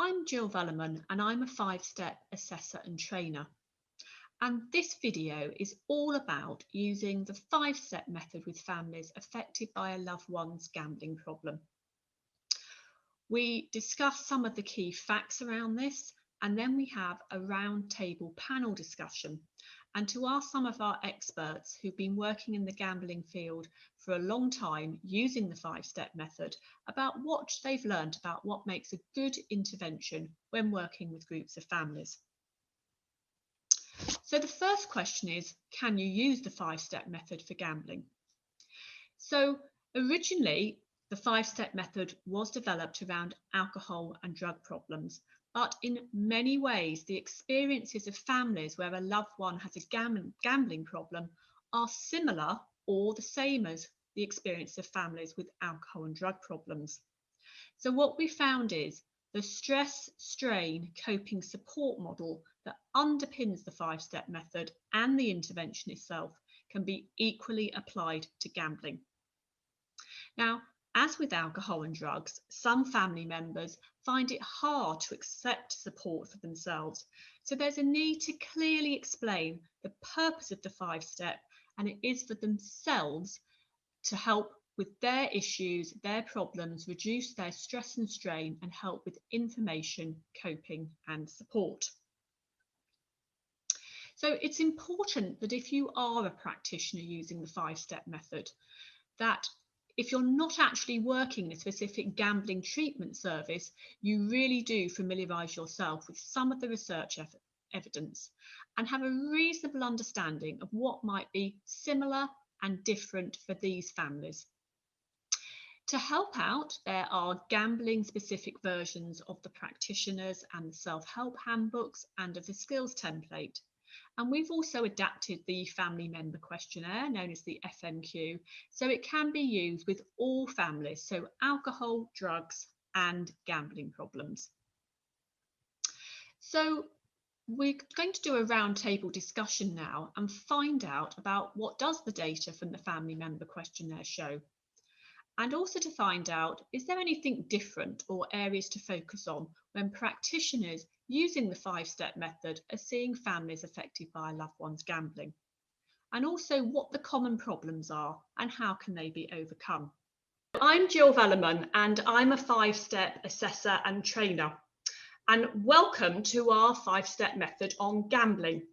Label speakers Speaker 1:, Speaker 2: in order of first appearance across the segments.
Speaker 1: I'm Jill Vellerman and I'm a 5-step assessor and trainer. And this video is all about using the 5-step method with families affected by a loved one's gambling problem. We discuss some of the key facts around this, and then we have a roundtable panel discussion. And to ask some of our experts who've been working in the gambling field for a long time using the 5-step method about what they've learned about what makes a good intervention when working with groups of families. So the first question is, can you use the 5-step method for gambling? So originally, the 5-step method was developed around alcohol and drug problems. But in many ways, the experiences of families where a loved one has a gambling problem are similar or the same as the experience of families with alcohol and drug problems. So what we found is the stress-strain coping support model that underpins the 5-step method and the intervention itself can be equally applied to gambling. Now, as with alcohol and drugs, some family members find it hard to accept support for themselves. So there's a need to clearly explain the purpose of the 5-step, and it is for themselves to help with their issues, their problems, reduce their stress and strain, and help with information, coping and support. So it's important that if you are a practitioner using the 5-step method, that if you're not actually working in a specific gambling treatment service, you really do familiarise yourself with some of the research evidence and have a reasonable understanding of what might be similar and different for these families. To help out, there are gambling-specific versions of the practitioners and the self-help handbooks and of the skills template. And we've also adapted the family member questionnaire, known as the FMQ, so it can be used with all families, so alcohol, drugs, and gambling problems. So we're going to do a roundtable discussion now and find out about what does the data from the family member questionnaire show. And also to find out, is there anything different or areas to focus on when practitioners using the 5-step method are seeing families affected by a loved one's gambling? And also what the common problems are and how can they be overcome? I'm Jill Vellerman and I'm a 5-step assessor and trainer. And welcome to our 5-step method on gambling.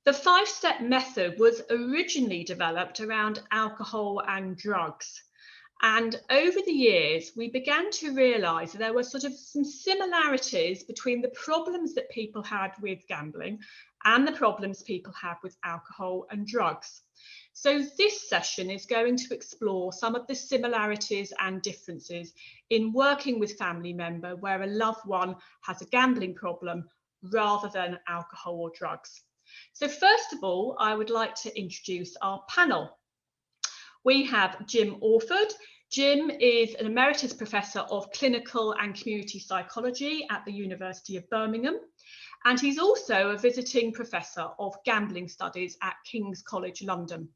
Speaker 1: The 5-step method was originally developed around alcohol and drugs. And over the years, we began to realise that there were sort of some similarities between the problems that people had with gambling and the problems people have with alcohol and drugs. So this session is going to explore some of the similarities and differences in working with family member where a loved one has a gambling problem rather than alcohol or drugs. So first of all, I would like to introduce our panel. We have Jim Orford. Jim is an emeritus professor of clinical and community psychology at the University of Birmingham, and he's also a visiting professor of gambling studies at King's College London.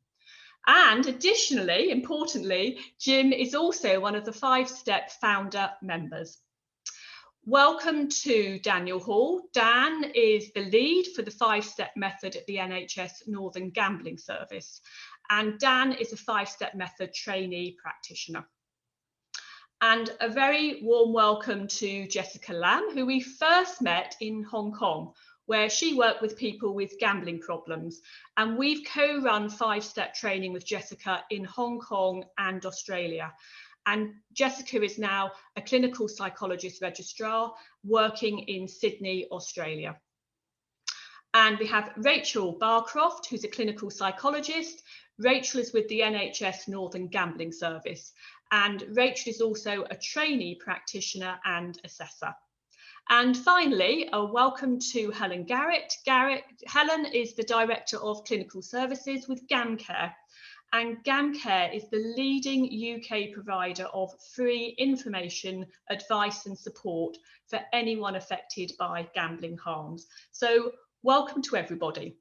Speaker 1: And additionally, importantly, Jim is also one of the 5-step founder members. Welcome to Daniel Hall. Dan is the lead for the 5-step method at the NHS Northern Gambling Service. And Dan is a 5-step method trainee practitioner. And a very warm welcome to Jessica Lam, who we first met in Hong Kong, where she worked with people with gambling problems. And we've co-run 5-step training with Jessica in Hong Kong and Australia. And Jessica is now a clinical psychologist registrar working in Sydney, Australia. And we have Rachel Barcroft, who's a clinical psychologist. Rachel is with the NHS Northern Gambling Service, and Rachel is also a trainee practitioner and assessor. And finally, a welcome to Helen Garrett. Helen is the Director of Clinical Services with GamCare, and GamCare is the leading UK provider of free information, advice and support for anyone affected by gambling harms. So welcome to everybody.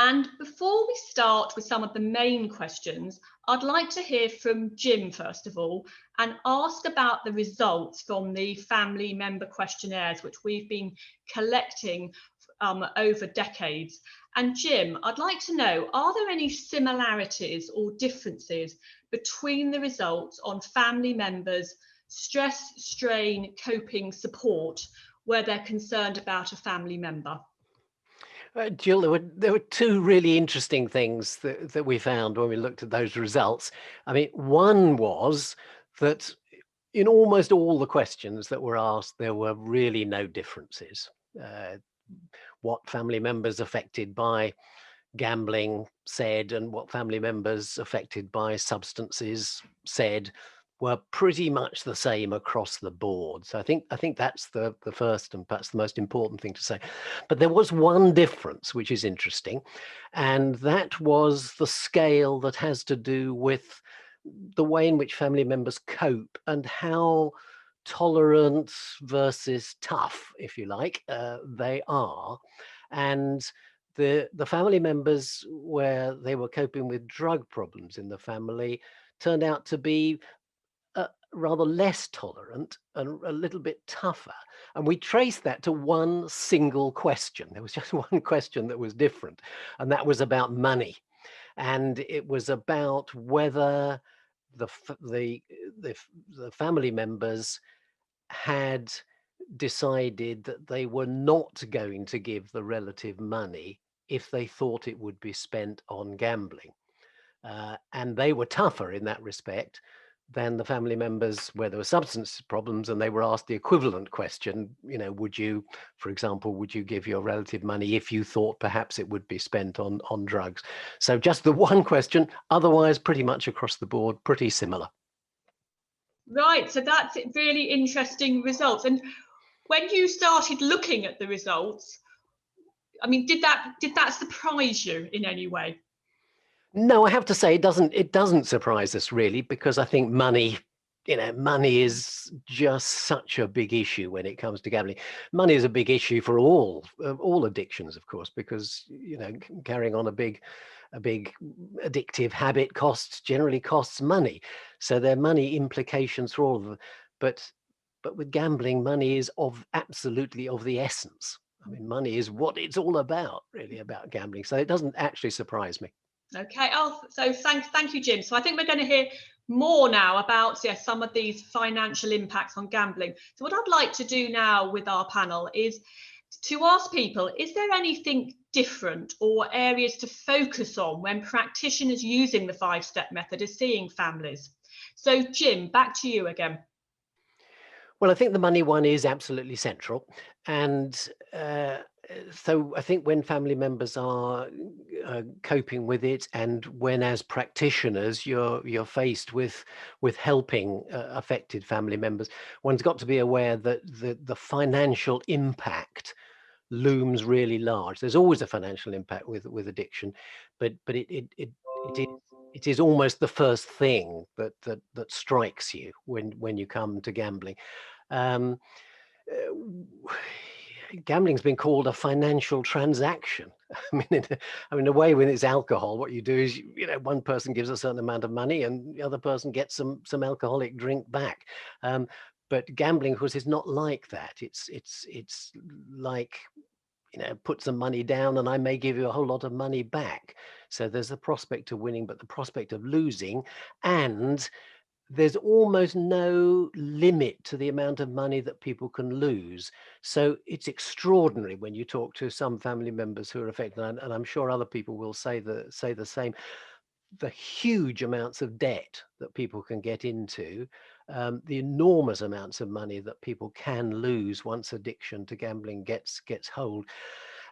Speaker 1: And before we start with some of the main questions, I'd like to hear from Jim first of all and ask about the results from the family member questionnaires, which we've been collecting over decades. And Jim, I'd like to know, are there any similarities or differences between the results on family members' stress, strain, coping, support, where they're concerned about a family member?
Speaker 2: Jill, there were two really interesting things that we found when we looked at those results. I mean, one was that in almost all the questions that were asked, there were really no differences. Uh, what family members affected by gambling said and what family members affected by substances said were pretty much the same across the board. So I think that's the first and perhaps the most important thing to say. But there was one difference which is interesting, and that was the scale that has to do with the way in which family members cope and how tolerant versus tough, if you like, they are. And the family members where they were coping with drug problems in the family turned out to be rather less tolerant and a little bit tougher. And we traced that to one single question. There was just one question that was different, and that was about money. And it was about whether the f- the family members had decided that they were not going to give the relative money if they thought it would be spent on gambling. And they were tougher in that respect than the family members where there were substance problems and they were asked the equivalent question, would you, for example, would you give your relative money if you thought perhaps it would be spent on drugs? So just the one question, otherwise pretty much across the board, pretty similar.
Speaker 1: Right, so that's really interesting results. And when you started looking at the results, I mean, did that surprise you in any way?
Speaker 2: No, I have to say it doesn't surprise us really, because I think money is just such a big issue when it comes to gambling. Money is a big issue for all addictions, of course, because carrying on a big addictive habit generally costs money. So there are money implications for all of them. But with gambling, money is absolutely of the essence. I mean, money is what it's all about, really, about gambling. So it doesn't actually surprise me.
Speaker 1: Okay. Oh, so thank you, Jim. So I think we're going to hear more now about some of these financial impacts on gambling. So what I'd like to do now with our panel is to ask people, is there anything different or areas to focus on when practitioners using the five-step method are seeing families? So Jim, back to you again.
Speaker 2: Well, I think the money one is absolutely central. And so I think when family members are coping with it, and when as practitioners you're faced with helping affected family members, one's got to be aware that the financial impact looms really large. There's always a financial impact with addiction, but it is almost the first thing that strikes you when you come to gambling. Um, Gambling's been called a financial transaction. In a way, when it's alcohol, what you do is, one person gives a certain amount of money, and the other person gets some alcoholic drink back. But gambling, of course, is not like that. It's like, put some money down and I may give you a whole lot of money back. So there's the prospect of winning, but the prospect of losing, and there's almost no limit to the amount of money that people can lose. So it's extraordinary when you talk to some family members who are affected, and I'm sure other people will say the same. The huge amounts of debt that people can get into, the enormous amounts of money that people can lose once addiction to gambling gets hold,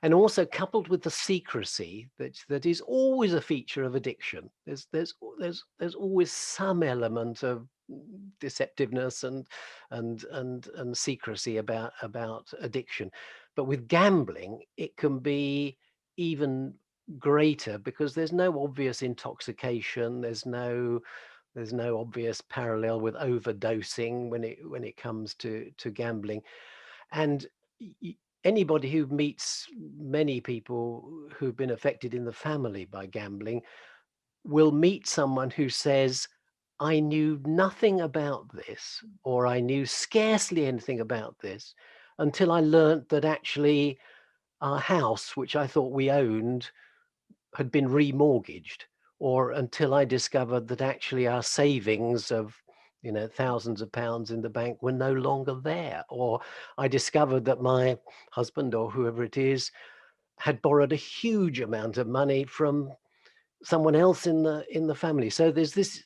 Speaker 2: and also coupled with the secrecy that is always a feature of addiction. There's always some element of deceptiveness and secrecy about addiction. But with gambling, it can be even greater because there's no obvious intoxication. There's no obvious parallel with overdosing when it comes to gambling. And anybody who meets many people who've been affected in the family by gambling will meet someone who says, I knew nothing about this, or I knew scarcely anything about this until I learnt that actually our house, which I thought we owned, had been remortgaged, or until I discovered that actually our savings of, thousands of pounds in the bank were no longer there, or I discovered that my husband or whoever it is had borrowed a huge amount of money from someone else in the family. So there's this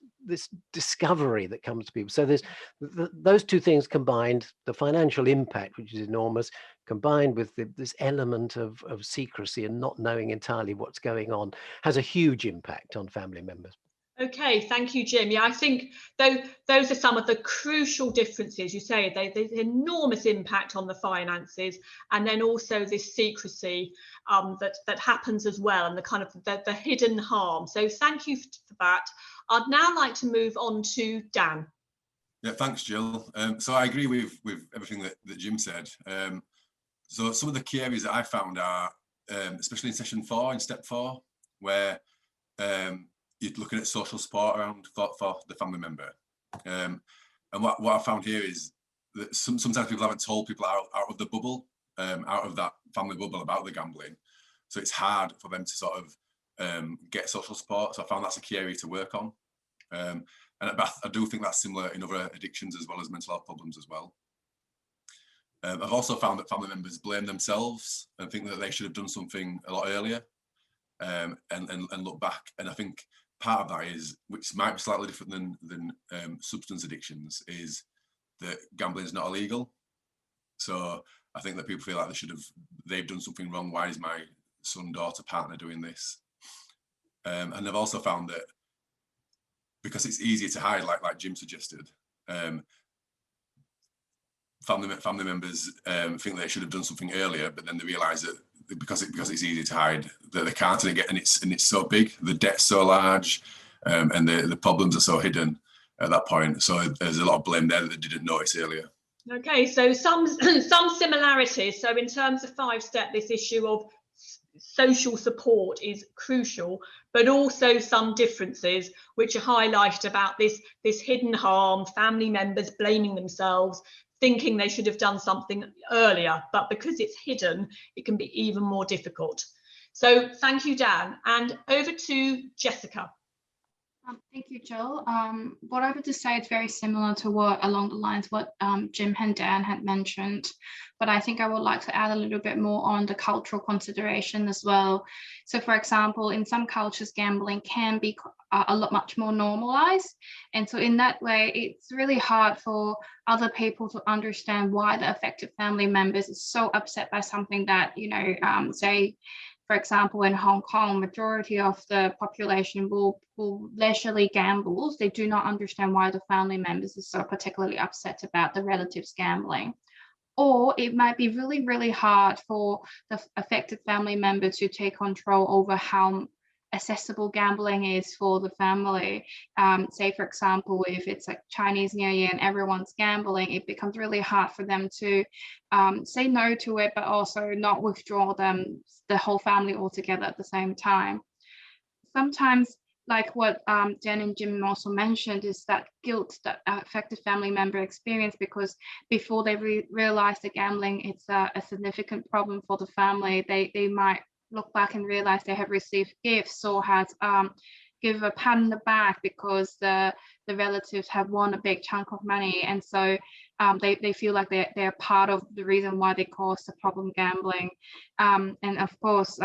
Speaker 2: discovery that comes to people. So there's those two things combined, the financial impact, which is enormous, combined with this element of secrecy and not knowing entirely what's going on, has a huge impact on family members.
Speaker 1: Okay, thank you, Jim. Yeah, I think those are some of the crucial differences. You say there's enormous impact on the finances, and then also this secrecy that happens as well, and the kind of the hidden harm. So thank you for that. I'd now like to move on to Dan.
Speaker 3: Yeah, thanks, Jill. So I agree with everything that Jim said. So some of the key areas that I found are, especially in session 4, in step 4, where you're looking at social support around for the family member. And what I found here is that sometimes people haven't told people out of the bubble, out of that family bubble about the gambling. So it's hard for them to sort of get social support. So I found that's a key area to work on. And I do think that's similar in other addictions as well as mental health problems as well. I've also found that family members blame themselves and think that they should have done something a lot earlier, and look back. And I think part of that is, which might be slightly different than substance addictions, is that gambling is not illegal. So I think that people feel like they've done something wrong. Why is my son, daughter, partner doing this? And I've also found that because it's easier to hide, like Jim suggested, family members think they should have done something earlier, but then they realise that because it's easy to hide, that they can't, and it's so big, the debt's so large, and the problems are so hidden at that point. So there's a lot of blame there that they didn't notice earlier.
Speaker 1: Okay, so some similarities. So in terms of 5-step, this issue of social support is crucial, but also some differences which are highlighted about this hidden harm, family members blaming themselves, thinking they should have done something earlier, but because it's hidden, it can be even more difficult. So thank you, Dan. And over to Jessica.
Speaker 4: Thank you, Jill. What I would just say, it's very similar to along the lines what Jim and Dan had mentioned, but I think I would like to add a little bit more on the cultural consideration as well. So for example, in some cultures, gambling can be much more normalized. And so in that way, it's really hard for other people to understand why the affected family members is so upset by something that, say, for example, in Hong Kong, majority of the population will leisurely gamble. They do not understand why the family members is so particularly upset about the relatives gambling. Or it might be really, really hard for the affected family member to take control over how accessible gambling is for the family. Say, for example, if it's like Chinese New Year and everyone's gambling, it becomes really hard for them to say no to it, but also not withdraw the whole family altogether at the same time. Sometimes, like what Jen and Jim also mentioned, is that guilt that affected family member experience, because before they realize the gambling, it's a significant problem for the family. They might look back and realize they have received gifts or has give a pat on the back because the relatives have won a big chunk of money, and so they feel like they're part of the reason why they caused the problem gambling. And of course,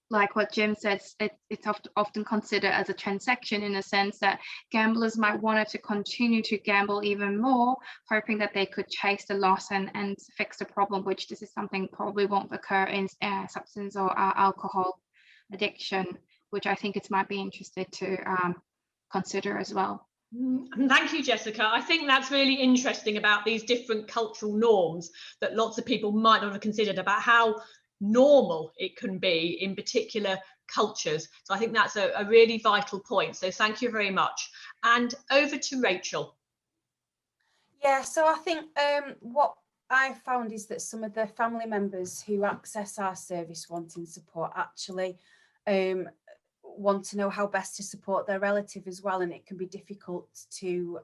Speaker 4: like what Jim said, it's often considered as a transaction, in a sense that gamblers might want to continue to gamble even more, hoping that they could chase the loss and fix the problem, which this is something probably won't occur in substance or alcohol addiction, which I think it might be interesting to consider as well.
Speaker 1: Thank you, Jessica. I think that's really interesting about these different cultural norms that lots of people might not have considered about how normal it can be in particular cultures. So I think that's a really vital point. So thank you very much. And over to Rachel.
Speaker 5: Yeah, so I think what I found is that some of the family members who access our service wanting support actually want to know how best to support their relative as well, and it can be difficult to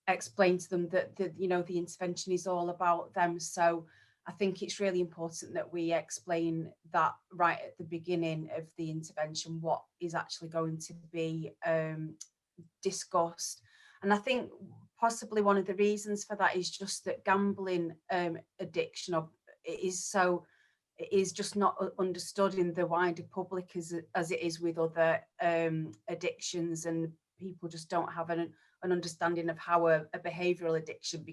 Speaker 5: explain to them that the intervention is all about them. So I think it's really important that we explain that right at the beginning of the intervention, what is actually going to be discussed. And I think possibly one of the reasons for that is just that gambling addiction is just not understood in the wider public as it is with other addictions, and people just don't have an understanding of how a behavioural addiction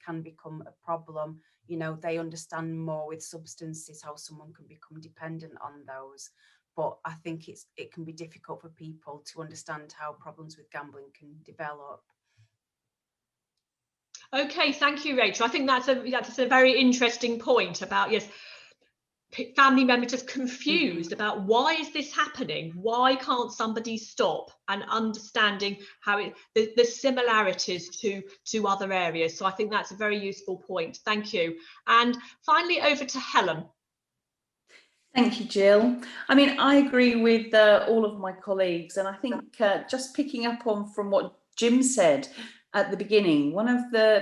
Speaker 5: can become a problem. You know, they understand more with substances how someone can become dependent on those. But I think it can be difficult for people to understand how problems with gambling can develop.
Speaker 1: Okay, thank you, Rachel. I think that's a very interesting point about, yes, family members just confused about why is this happening? Why can't somebody stop? And understanding how the similarities to other areas. So I think that's a very useful point. Thank you. And finally, over to Helen.
Speaker 6: Thank you, Jill. I mean, I agree with all of my colleagues, and I think just picking up on from what Jim said at the beginning,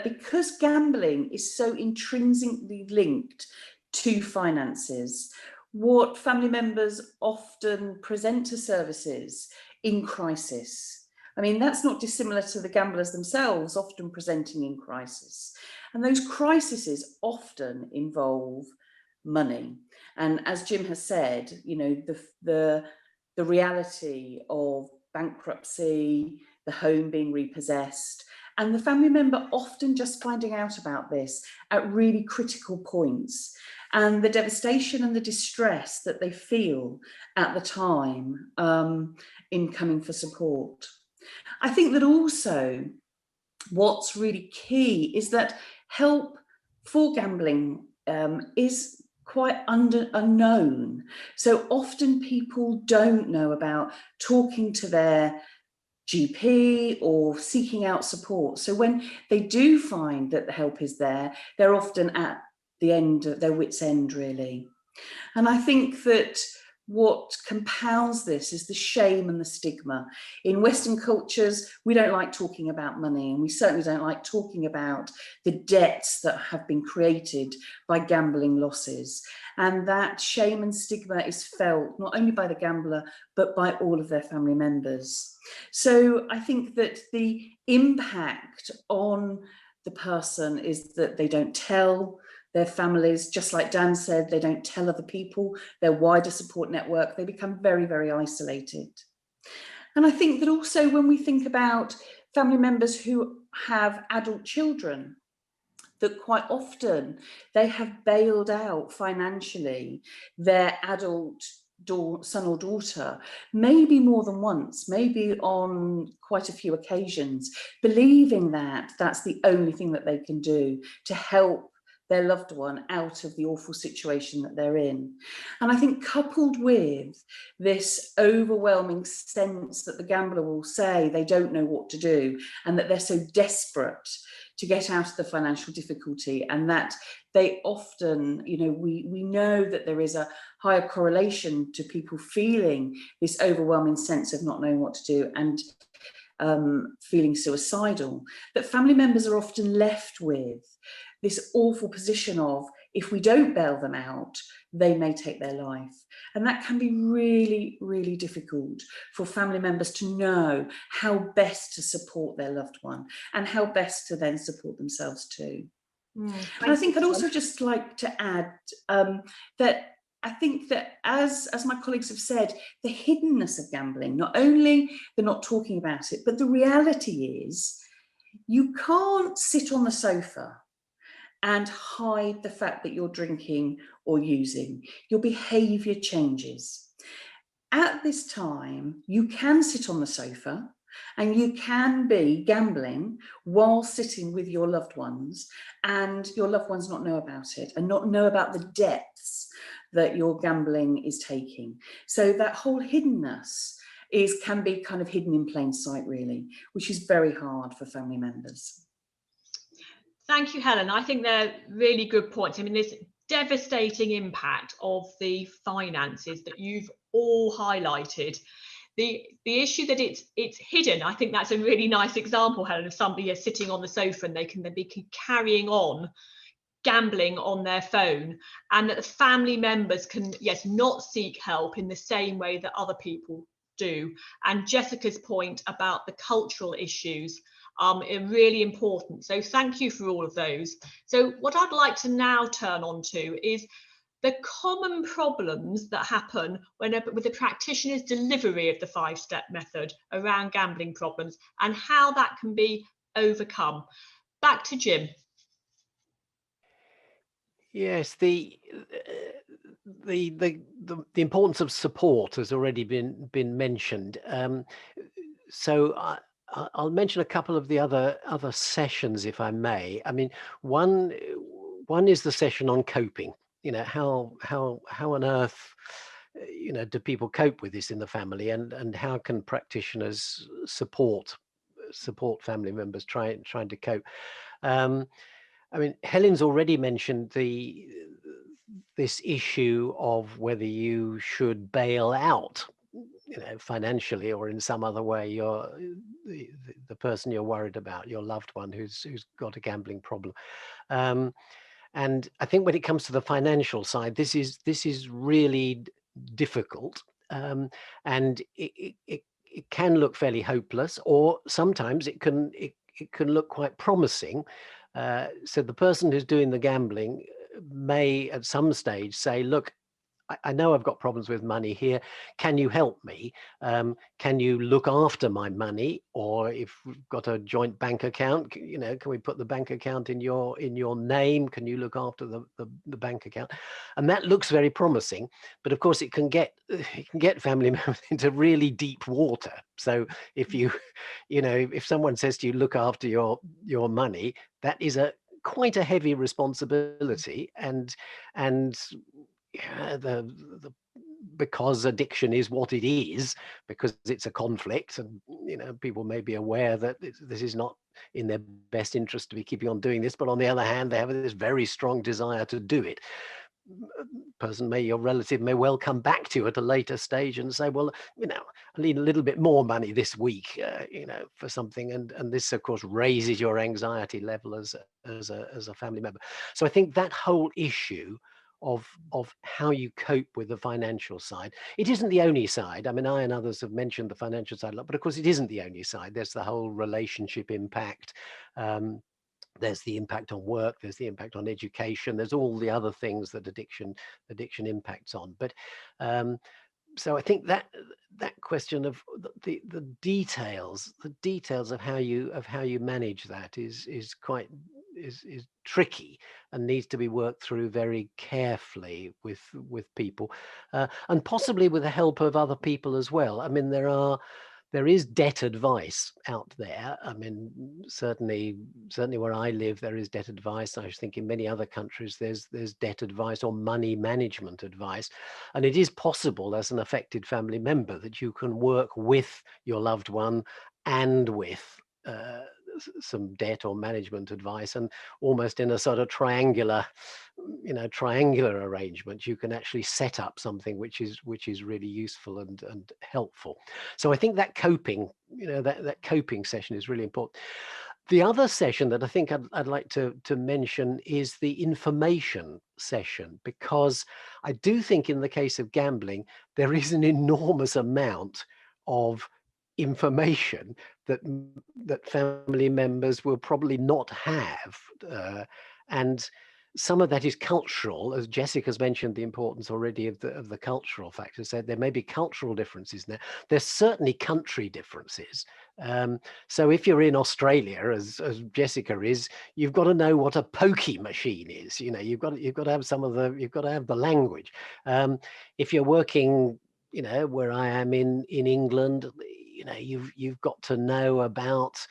Speaker 6: because gambling is so intrinsically linked to finances, what family members often present to services in crisis. I mean, that's not dissimilar to the gamblers themselves often presenting in crisis. And those crises often involve money. And as Jim has said, you know, the reality of bankruptcy, the home being repossessed, and the family member often just finding out about this at really critical points, and the devastation and the distress that they feel at the time in coming for support. I think that also what's really key is that help for gambling is quite unknown. So often people don't know about talking to their GP or seeking out support. So when they do find that the help is there, they're often at the end of their wits' end, really. And I think that what compounds this is the shame and the stigma. In Western cultures, we don't like talking about money, and we certainly don't like talking about the debts that have been created by gambling losses. And that shame and stigma is felt not only by the gambler, but by all of their family members. So I think that the impact on the person is that they don't tell their families, just like Dan said, they don't tell other people, their wider support network, they become very, very isolated. And I think that also when we think about family members who have adult children, that quite often they have bailed out financially their adult son or daughter, maybe more than once, maybe on quite a few occasions, believing that that's the only thing that they can do to help their loved one out of the awful situation that they're in. And I think coupled with this overwhelming sense that the gambler will say they don't know what to do, and that they're so desperate to get out of the financial difficulty, and that they often, you know, we know that there is a higher correlation to people feeling this overwhelming sense of not knowing what to do and feeling suicidal, that family members are often left with this awful position of, if we don't bail them out, they may take their life. And that can be really, really difficult for family members to know how best to support their loved one and how best to then support themselves too. And I think I'd also just like to add that I think that as my colleagues have said, the hiddenness of gambling, not only they're not talking about it, but the reality is you can't sit on the sofa and hide the fact that you're drinking or using. Your behaviour changes. At this time, you can sit on the sofa and you can be gambling while sitting with your loved ones, and your loved ones not know about it and not know about the depths that your gambling is taking. So that whole hiddenness can be kind of hidden in plain sight, really, which is very hard for family members.
Speaker 1: Thank you, Helen. I think they're really good points. I mean, this devastating impact of the finances that you've all highlighted. The issue that it's hidden, I think that's a really nice example, Helen, of somebody sitting on the sofa and they can then be carrying on gambling on their phone, and that the family members can, yes, not seek help in the same way that other people do. And Jessica's point about the cultural issues are really important. So thank you for all of those. So what I'd like to now turn on to is the common problems that happen with the practitioner's delivery of the 5-step method around gambling problems and how that can be overcome. Back to Jim.
Speaker 2: Yes, the importance of support has already been mentioned. So I'll mention a couple of the other sessions, if I may. I mean, one is the session on coping. You know, how on earth, you know, do people cope with this in the family, and how can practitioners support family members trying to cope? I mean, Helen's already mentioned this issue of whether you should bail out, you know, financially or in some other way, the person you're worried about, your loved one who's got a gambling problem. And I think when it comes to the financial side, this is really difficult, and it can look fairly hopeless, or sometimes it can look quite promising. So the person who's doing the gambling may at some stage say, look, I know I've got problems with money here. Can you help me? Can you look after my money? Or if we've got a joint bank account, you know, can we put the bank account in your name? Can you look after the bank account? And that looks very promising, but of course it can get family members into really deep water. So if you know, if someone says to you, look after your money, that is quite a heavy responsibility, and yeah, because addiction is what it is, because it's a conflict, and you know, people may be aware that this is not in their best interest to be keeping on doing this, but on the other hand, they have this very strong desire to do it. Your relative may well come back to you at a later stage and say, well, you know, I need a little bit more money this week, you know, for something, and this of course raises your anxiety level as a family member. So I think that whole issue of how you cope with the financial side, it isn't the only side. I mean, I and others have mentioned the financial side a lot, but of course it isn't the only side. There's the whole relationship impact. There's the impact on work, there's the impact on education, there's all the other things that addiction impacts on. But so I think that question of the details of how you manage that is quite tricky, and needs to be worked through very carefully with people, and possibly with the help of other people as well. I mean, there is debt advice out there. I mean, certainly where I live, there is debt advice. I think in many other countries, there's debt advice or money management advice. And it is possible as an affected family member that you can work with your loved one and with some debt or management advice, and almost in a sort of triangular arrangement, you can actually set up something which is really useful and helpful. So I think that coping, that coping session is really important. The other session that I think I'd like to mention is the information session, because I do think in the case of gambling, there is an enormous amount of information that family members will probably not have, and some of that is cultural, as Jessica's mentioned the importance already of the cultural factors. So there may be cultural differences there. There's certainly country differences. So if you're in Australia, as Jessica is, you've got to know what a pokey machine is. You know, you've got to have you've got to have the language. If you're working, you know, where I am in England, you know, you've got to know about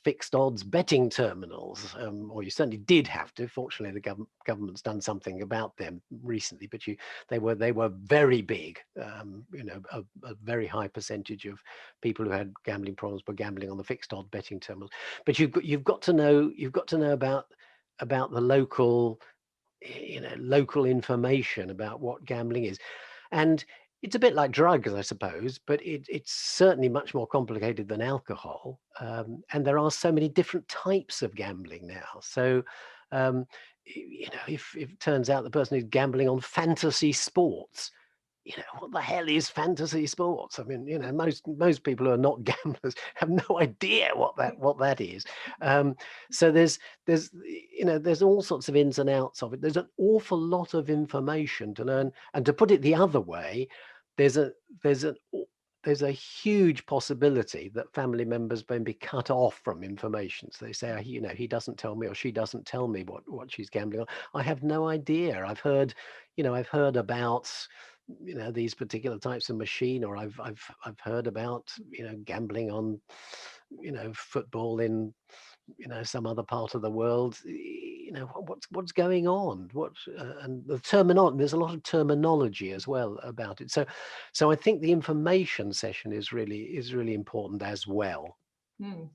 Speaker 2: fixed odds betting terminals, or you certainly did have to. Fortunately, the government's done something about them recently, but they were very big. You know, a very high percentage of people who had gambling problems were gambling on the fixed odd betting terminals. But you've got to know about the local, local information about what gambling is. And it's a bit like drugs, I suppose, but it's certainly much more complicated than alcohol. And there are so many different types of gambling now. So, if it turns out the person is gambling on fantasy sports, what the hell is fantasy sports? I mean, most people who are not gamblers have no idea what that is. So there's all sorts of ins and outs of it. There's an awful lot of information to learn. And to put it the other way, there's a huge possibility that family members may be cut off from information. So they say, he doesn't tell me, or she doesn't tell me what she's gambling on. I have no idea. I've heard about these particular types of machine, or I've heard about gambling on football in some other part of the world. What's going on, and the terminology, there's a lot of terminology as well about it. So I think the information session is really important as well.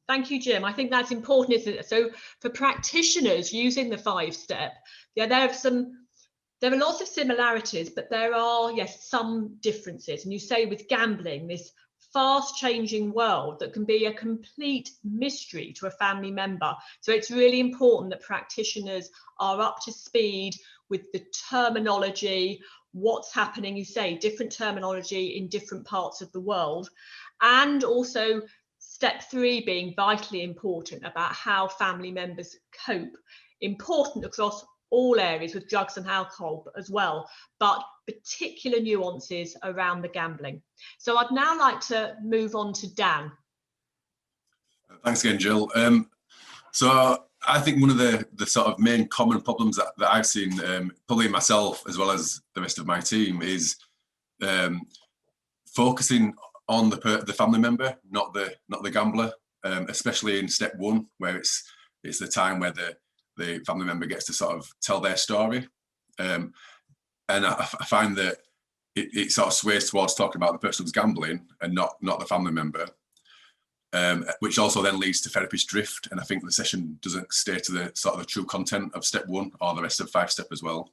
Speaker 1: Thank you, Jim. I think that's important, isn't it? So for practitioners using the 5-step, there are lots of similarities, but there are, yes, some differences. And you say with gambling, this fast changing world that can be a complete mystery to a family member. So it's really important that practitioners are up to speed with the terminology, what's happening, you say, different terminology in different parts of the world. And also step 3 being vitally important about how family members cope, important across all areas with drugs and alcohol as well, but particular nuances around the gambling. So I'd now like to move on to Dan.
Speaker 3: Thanks again, Jill. So I think one of the sort of main common problems that I've seen, probably myself as well as the rest of my team, is focusing on the family member, not the gambler, especially in step 1, where it's the time where the family member gets to sort of tell their story. And I find that it sort of sways towards talking about the person who's gambling and not the family member, which also then leads to therapist drift. And I think the session doesn't stay to the sort of the true content of step 1 or the rest of 5-step as well.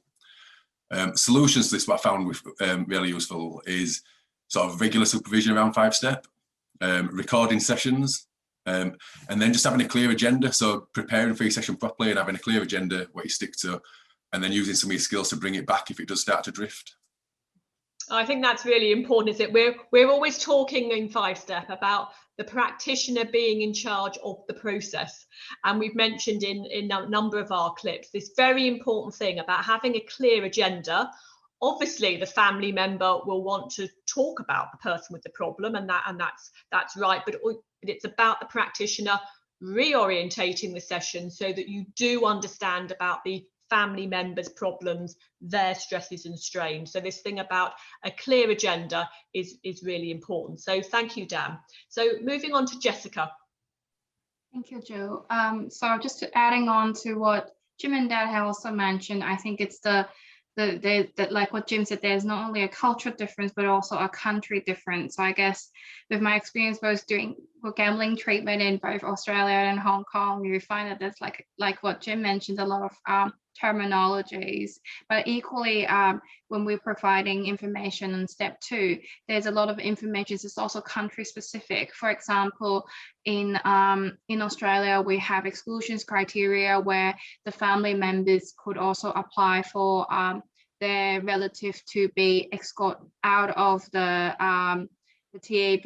Speaker 3: Solutions to this, what I found really useful is sort of regular supervision around 5-step, recording sessions, and then just having a clear agenda. So preparing for your session properly and having a clear agenda, what you stick to, and then using some of your skills to bring it back if it does start to drift.
Speaker 1: I think that's really important, isn't it? We're always talking in 5-step about the practitioner being in charge of the process. And we've mentioned in a number of our clips this very important thing about having a clear agenda. Obviously, the family member will want to talk about the person with the problem, and that's right. But it's about the practitioner reorientating the session so that you do understand about the family members' problems, their stresses and strains. So this thing about a clear agenda is really important. So thank you, Dan. So moving on to Jessica.
Speaker 4: Thank you, Jill. So just adding on to what Jim and Dan have also mentioned, I think it's like what Jim said, there's not only a cultural difference, but also a country difference. So I guess with my experience both doing gambling treatment in both Australia and Hong Kong, you find that there's like what Jim mentioned, a lot of terminologies, but equally when we're providing information in step 2, there's a lot of information that's also country specific. For example, in Australia, we have exclusions criteria where the family members could also apply for their relative to be escorted out of the TAB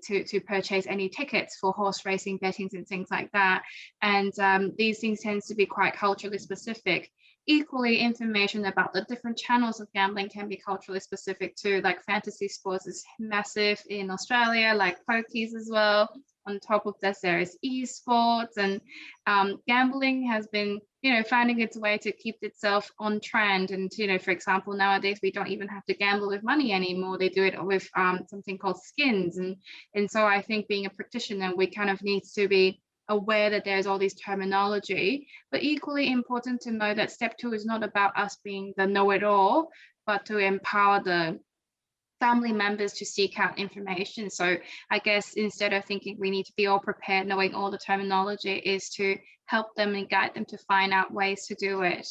Speaker 4: to purchase any tickets for horse racing, bettings and things like that. And these things tend to be quite culturally specific. Equally, information about the different channels of gambling can be culturally specific too. Like fantasy sports is massive in Australia, like pokies as well. On top of this, there is esports, and gambling has been, finding its way to keep itself on trend. And, for example, nowadays we don't even have to gamble with money anymore. They do it with something called skins. And so I think being a practitioner, we kind of need to be aware that there's all this terminology, but equally important to know that step 2 is not about us being the know-it-all, but to empower the family members to seek out information. So I guess instead of thinking we need to be all prepared, knowing all the terminology, is to help them and guide them to find out ways to do it.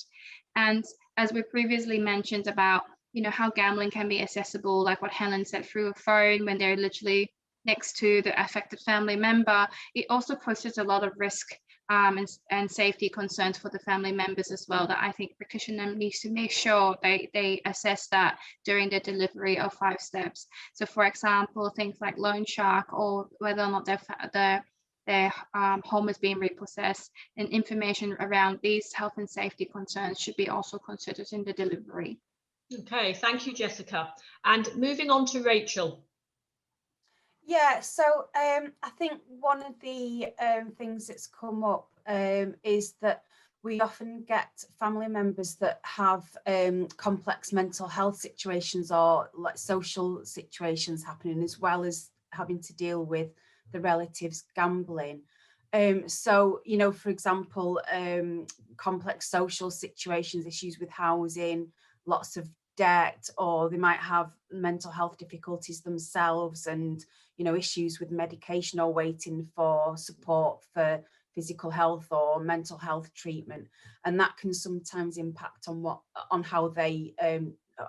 Speaker 4: And as we previously mentioned about, you know, how gambling can be accessible, like what Helen said, through a phone when they're literally next to the affected family member, it also poses a lot of risk and safety concerns for the family members as well, that I think practitioner needs to make sure they assess that during the delivery of 5 steps. So for example, things like loan shark, or whether or not their home is being repossessed, and information around these health and safety concerns should be also considered in the delivery.
Speaker 1: Okay, thank you, Jessica. And moving on to Rachel.
Speaker 5: Yeah, so I think one of the things that's come up is that we often get family members that have complex mental health situations or like social situations happening, as well as having to deal with the relatives gambling. So, you know, for example, complex social situations, issues with housing, lots of debt, or they might have mental health difficulties themselves, and you know, issues with medication or waiting for support for physical health or mental health treatment, and that can sometimes impact on how they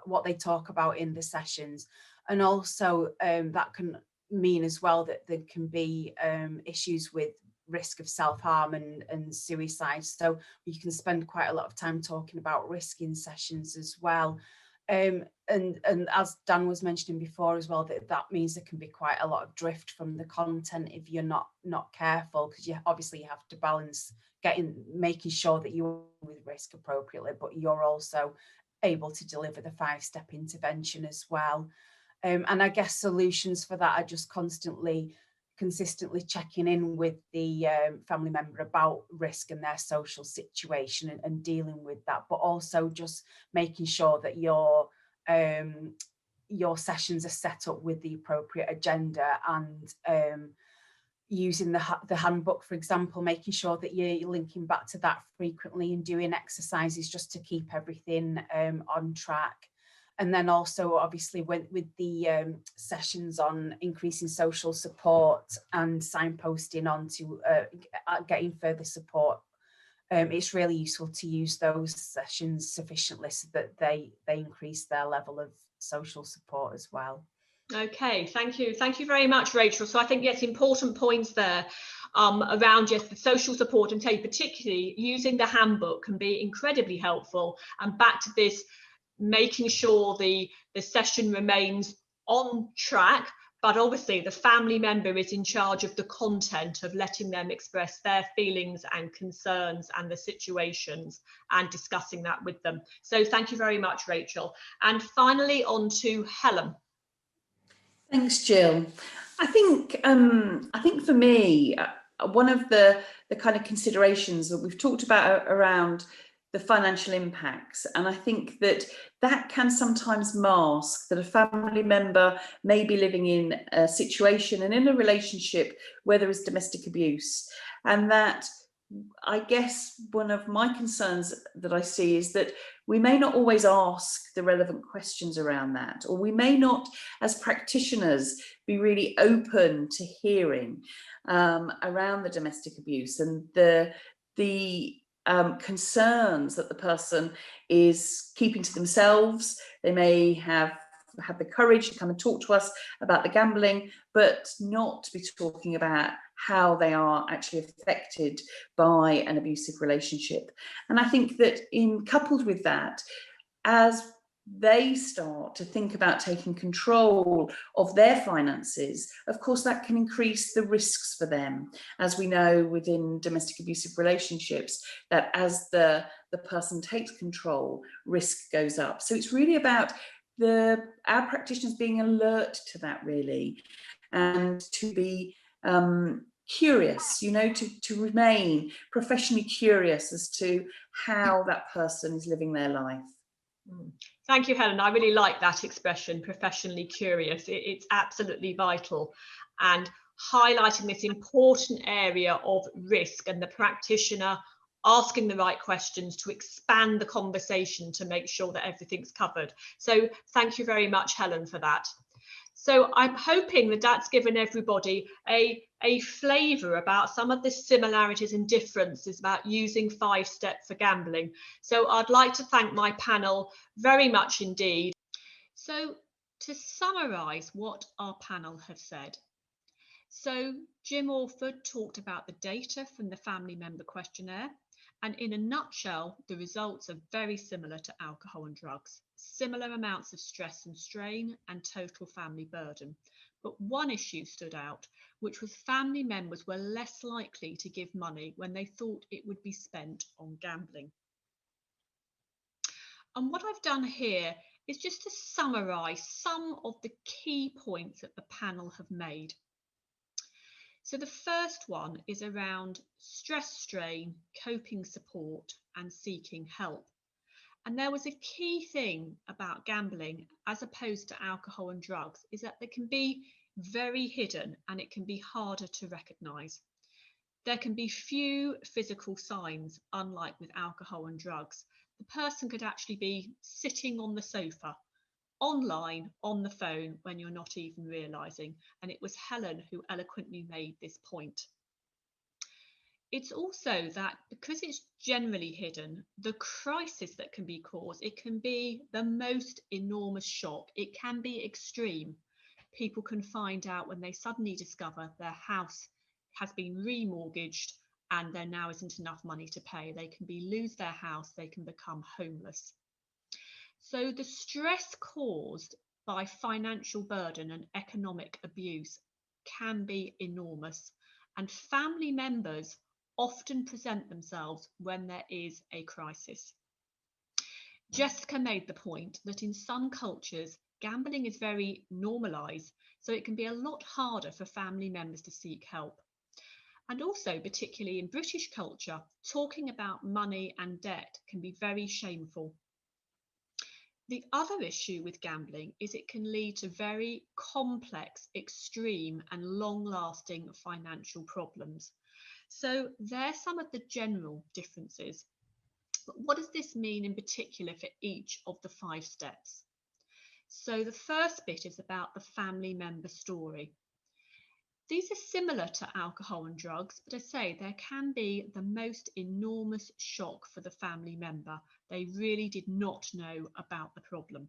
Speaker 5: what they talk about in the sessions. And also that can mean as well that there can be issues with risk of self-harm and suicide. So you can spend quite a lot of time talking about risk in sessions as well. And as Dan was mentioning before as well, that means there can be quite a lot of drift from the content if you're not careful, because you obviously have to balance making sure that you're with risk appropriately, but you're also able to deliver the 5-step intervention as well. And I guess solutions for that are just consistently checking in with the family member about risk and their social situation and dealing with that, but also just making sure that your sessions are set up with the appropriate agenda, and using the handbook, for example, making sure that you're linking back to that frequently and doing exercises just to keep everything on track. And then also, obviously, with the sessions on increasing social support and signposting on to getting further support, it's really useful to use those sessions sufficiently so that they increase their level of social support as well.
Speaker 1: Okay, thank you very much, Rachel. So I think, yes, important points there around just the social support, and particularly using the handbook can be incredibly helpful. And back to this, making sure the session remains on track, but obviously the family member is in charge of the content, of letting them express their feelings and concerns and the situations, and discussing that with them. So thank you very much, Rachel. And finally, on to Helen.
Speaker 6: Thanks, Jill. I think for me, one of the kind of considerations that we've talked about around the financial impacts, and I think that can sometimes mask that a family member may be living in a situation and in a relationship where there is domestic abuse, and that I guess one of my concerns that I see is that we may not always ask the relevant questions around that, or we may not, as practitioners, be really open to hearing around the domestic abuse and the concerns that the person is keeping to themselves. They may have the courage to come and talk to us about the gambling, but not to be talking about how they are actually affected by an abusive relationship. And I think that coupled with that, as they start to think about taking control of their finances, of course that can increase the risks for them. As we know within domestic abusive relationships, that as the person takes control, risk goes up. So it's really about our practitioners being alert to that, really, and to be curious, to remain professionally curious as to how that person is living their life.
Speaker 1: Thank you, Helen. I really like that expression, professionally curious. It's absolutely vital, and highlighting this important area of risk and the practitioner asking the right questions to expand the conversation to make sure that everything's covered. So thank you very much, Helen, for that. So I'm hoping that that's given everybody a flavour about some of the similarities and differences about using 5-step for gambling. So I'd like to thank my panel very much indeed. So to summarise what our panel have said. So Jim Orford talked about the data from the family member questionnaire, and in a nutshell, the results are very similar to alcohol and drugs, similar amounts of stress and strain and total family burden. But one issue stood out, which was family members were less likely to give money when they thought it would be spent on gambling. And what I've done here is just to summarise some of the key points that the panel have made. So the first one is around stress, strain, coping support and seeking help. And there was a key thing about gambling as opposed to alcohol and drugs is that they can be very hidden and it can be harder to recognise. There can be few physical signs, unlike with alcohol and drugs. The person could actually be sitting on the sofa, online, on the phone, when you're not even realising. And it was Helen who eloquently made this point. It's also that because it's generally hidden, the crisis that can be caused, it can be the most enormous shock. It can be extreme. People can find out when they suddenly discover their house has been remortgaged and there now isn't enough money to pay. They can lose their house, they can become homeless. So the stress caused by financial burden and economic abuse can be enormous, and family members often present themselves when there is a crisis. Jessica made the point that in some cultures, gambling is very normalised, so it can be a lot harder for family members to seek help. And also, particularly in British culture, talking about money and debt can be very shameful. The other issue with gambling is it can lead to very complex, extreme and long-lasting financial problems. So there's some of the general differences. But what does this mean in particular for each of the 5 steps? So the first bit is about the family member story. These are similar to alcohol and drugs, but I say there can be the most enormous shock for the family member. They really did not know about the problem.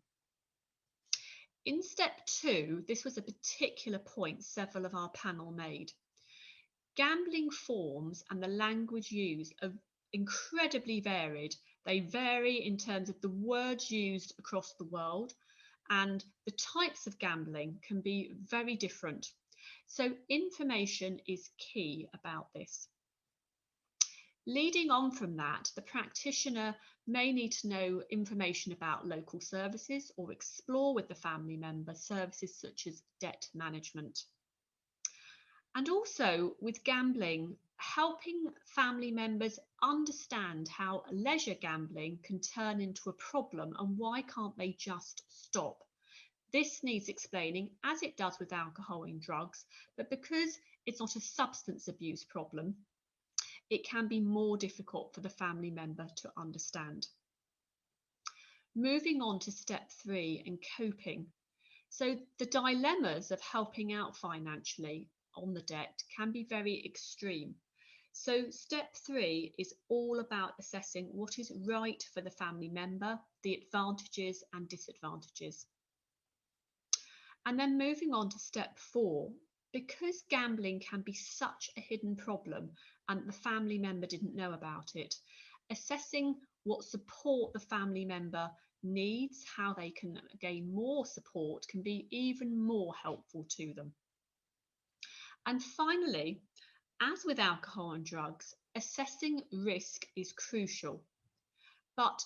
Speaker 1: In step 2, this was a particular point several of our panel made. Gambling forms and the language used are incredibly varied. They vary in terms of the words used across the world, and the types of gambling can be very different. So information is key about this. Leading on from that, the practitioner may need to know information about local services or explore with the family member services such as debt management. And also with gambling, helping family members understand how leisure gambling can turn into a problem and why can't they just stop. This needs explaining, as it does with alcohol and drugs, but because it's not a substance abuse problem, it can be more difficult for the family member to understand. Moving on to step 3 and coping. So the dilemmas of helping out financially on the debt can be very extreme. So step 3 is all about assessing what is right for the family member, the advantages and disadvantages. And then moving on to step 4, because gambling can be such a hidden problem and the family member didn't know about it, assessing what support the family member needs, how they can gain more support can be even more helpful to them. And finally, as with alcohol and drugs, assessing risk is crucial, but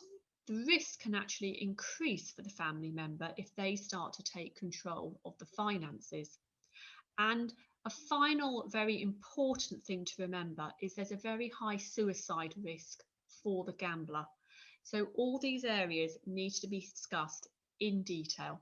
Speaker 1: the risk can actually increase for the family member if they start to take control of the finances. And a final very important thing to remember is there's a very high suicide risk for the gambler. So all these areas need to be discussed in detail.